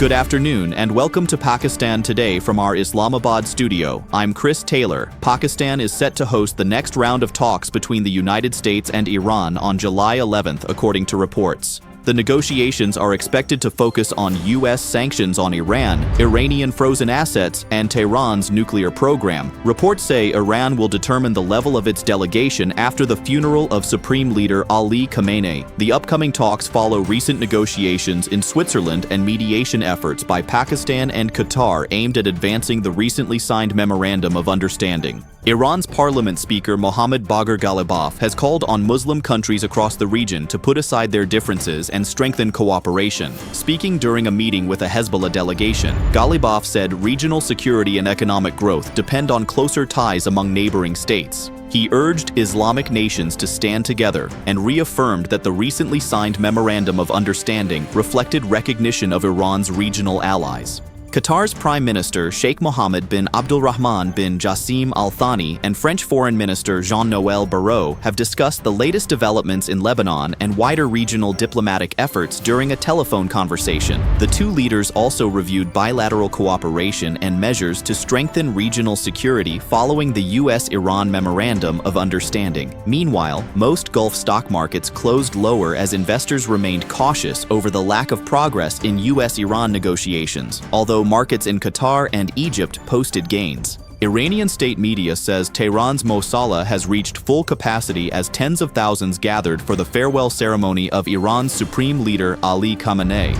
Good afternoon and welcome to Pakistan Today from our Islamabad studio. I'm Chris Taylor. Pakistan is set to host the next round of talks between the United States and Iran on July 11th, according to reports. The negotiations are expected to focus on U.S. sanctions on Iran, Iranian frozen assets, and Tehran's nuclear program. Reports say Iran will determine the level of its delegation after the funeral of Supreme Leader Ali Khamenei. The upcoming talks follow recent negotiations in Switzerland and mediation efforts by Pakistan and Qatar aimed at advancing the recently signed Memorandum of Understanding. Iran's parliament speaker Mohammad Bagher Ghalibaf has called on Muslim countries across the region to put aside their differences and strengthen cooperation. Speaking during a meeting with a Hezbollah delegation, Ghalibaf said regional security and economic growth depend on closer ties among neighboring states. He urged Islamic nations to stand together and reaffirmed that the recently signed Memorandum of Understanding reflected recognition of Iran's regional allies. Qatar's Prime Minister Sheikh Mohammed bin Abdulrahman bin Jassim Al Thani and French Foreign Minister Jean-Noël Barrot have discussed the latest developments in Lebanon and wider regional diplomatic efforts during a telephone conversation. The two leaders also reviewed bilateral cooperation and measures to strengthen regional security following the U.S.-Iran Memorandum of Understanding. Meanwhile, most Gulf stock markets closed lower as investors remained cautious over the lack of progress in U.S.-Iran negotiations, although markets in Qatar and Egypt posted gains. Iranian state media says Tehran's Mosala has reached full capacity as tens of thousands gathered for the farewell ceremony of Iran's supreme leader Ali Khamenei.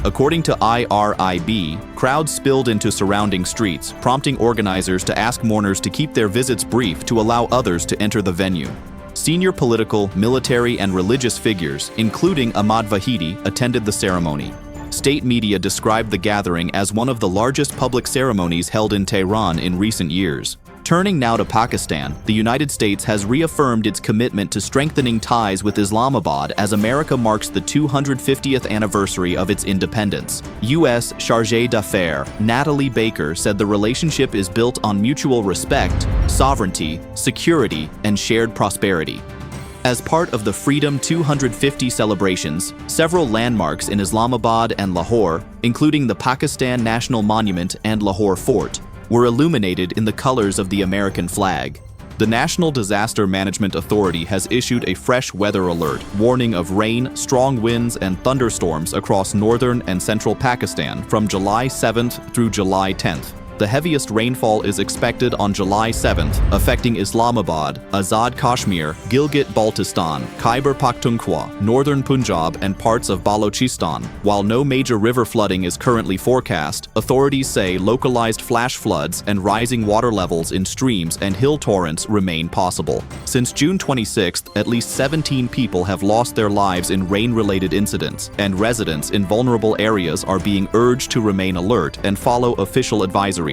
According to IRIB, crowds spilled into surrounding streets, prompting organizers to ask mourners to keep their visits brief to allow others to enter the venue. Senior political, military, and religious figures, including Ahmad Vahidi, attended the ceremony. State media described the gathering as one of the largest public ceremonies held in Tehran in recent years. Turning now to Pakistan, the United States has reaffirmed its commitment to strengthening ties with Islamabad as America marks the 250th anniversary of its independence. U.S. Chargé d'Affaires Natalie Baker said the relationship is built on mutual respect, sovereignty, security, and shared prosperity. As part of the Freedom 250 celebrations, several landmarks in Islamabad and Lahore, including the Pakistan National Monument and Lahore Fort, were illuminated in the colors of the American flag. The National Disaster Management Authority has issued a fresh weather alert, warning of rain, strong winds, and thunderstorms across northern and central Pakistan from July 7th through July 10th. The heaviest rainfall is expected on July 7th, affecting Islamabad, Azad Kashmir, Gilgit-Baltistan, Khyber Pakhtunkhwa, northern Punjab, and parts of Balochistan. While no major river flooding is currently forecast, authorities say localized flash floods and rising water levels in streams and hill torrents remain possible. Since June 26th, at least 17 people have lost their lives in rain-related incidents, and residents in vulnerable areas are being urged to remain alert and follow official advisories.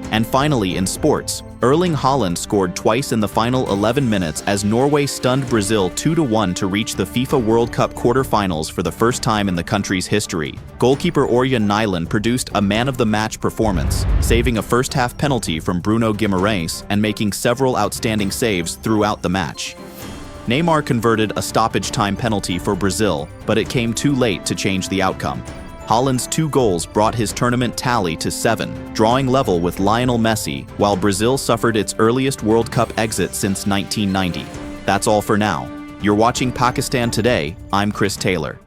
And finally, in sports, Erling Haaland scored twice in the final 11 minutes as Norway stunned Brazil 2-1 to reach the FIFA World Cup quarterfinals for the first time in the country's history. Goalkeeper Orjan Nyland produced a man-of-the-match performance, saving a first-half penalty from Bruno Guimaraes and making several outstanding saves throughout the match. Neymar converted a stoppage-time penalty for Brazil, but it came too late to change the outcome. Haaland's 2 goals brought his tournament tally to 7, drawing level with Lionel Messi, while Brazil suffered its earliest World Cup exit since 1990. That's all for now. You're watching Pakistan Today. I'm Chris Taylor.